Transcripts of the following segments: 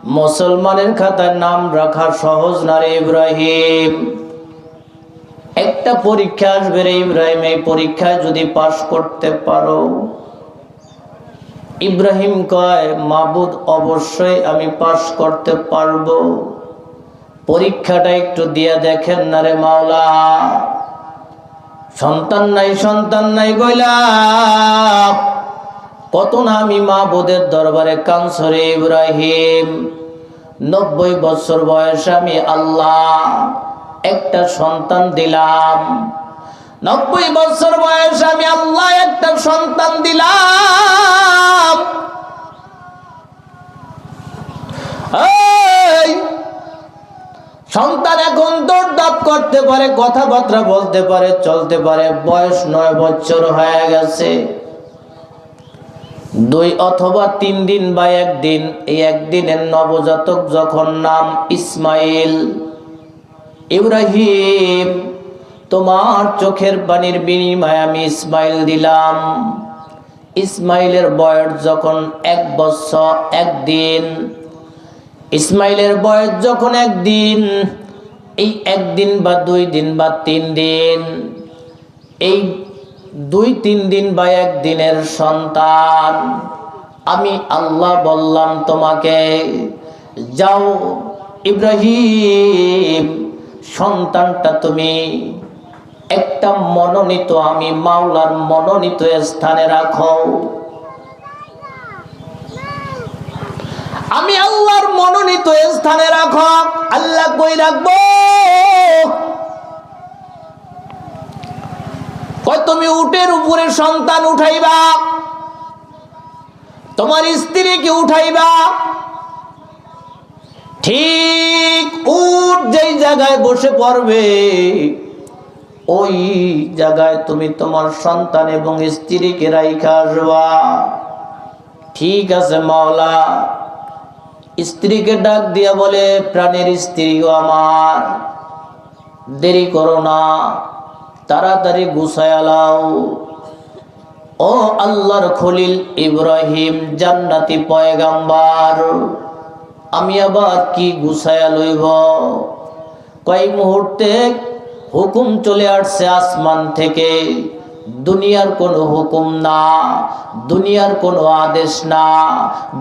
মুসলমানের খাতায় নাম রাখা সহজ না রে ইব্রাহিম। একটা পরীক্ষা আসবে রে ইব্রাহিম, এই পরীক্ষায় যদি পাশ করতে পারো। ইব্রাহিম কয়, মাবুদ অবশ্যই আমি পাশ করতে পারবো, পরীক্ষাটা একটু দিয়া দেখেন না রে মাওলা। সন্তান নাই বইলা কত না আমি মাবুদের দরবারে কানসরে ইব্রাহিম। 90 বছর বয়সে আমি আল্লাহ একটা সন্তান দিলাম। 90 বছর বয়সে আমি আল্লাহ একটা সন্তান দিলাম। সন্তান এখন দৌড়দাপ করতে পারে, কথাবার্তা বলতে পারে, চলতে পারে। বয়স 9 বছর হয়ে গেছে। 2 অথবা 3 দিন বা 1 দিন, এই একদিনের নবজাতক যখন নাম ইসমাইল। ইব্রাহিম, তোমার চোখের পানির বিনিময়ে আমি ইসমাইল দিলাম। ইসমাইলের বয়স যখন 1 বছর 1 দিন, ইসমাইলের বয়স যখন 1 দিন, এই 1 দিন বা 2 দিন বা 3 দিন, এই 2-3 দিন বা 1 দিনের সন্তান আমি আল্লাহ বললাম তোমাকে, যাও ইব্রাহিম, সন্তানটা তুমি একটা মনোনীত, আমি মাওলার মনোনীত স্থানে রাখো। আমি আল্লাহর মনোনীত স্থানে রাখো। আল্লাহ কই রাখবো? কয় তুমি উটের উপরে সন্তান উঠাইবা, তোমার স্ত্রীকে উঠাইবা। ঠিক উট যেই জায়গায় বসে পড়বে, ওই জায়গায় তুমি তোমার সন্তান এবং স্ত্রীকে রাইখা আসবা। ঠিক আছে মাওলা। স্ত্রীকে ডাক দিয়া বলে, প্রাণের স্ত্রী আমার, দেরি করো না, তাড়াতাড়ি গুছায়া লাও। ও আল্লাহর খলিল ইব্রাহিম, জান্নাতি পয়গাম্বার, আমি আবার কি গুছায়া লইব? কয় মুহূর্তে হুকুম চলে আসছে আসমান থেকে। দুনিয়ার কোনো হুকুম না, দুনিয়ার কোনো আদেশ না,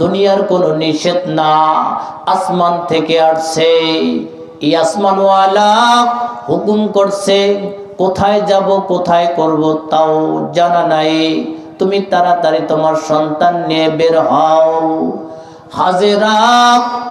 দুনিয়ার কোনো নিষেধ না, আসমান থেকে আসছে। এই আসমানওয়ালা হুকুম করছে, কোথায় যাব কোথায় করব তাও জানা নাই। তুমি তাড়াতাড়ি তোমার সন্তান নিয়ে বের হও। হাজেরা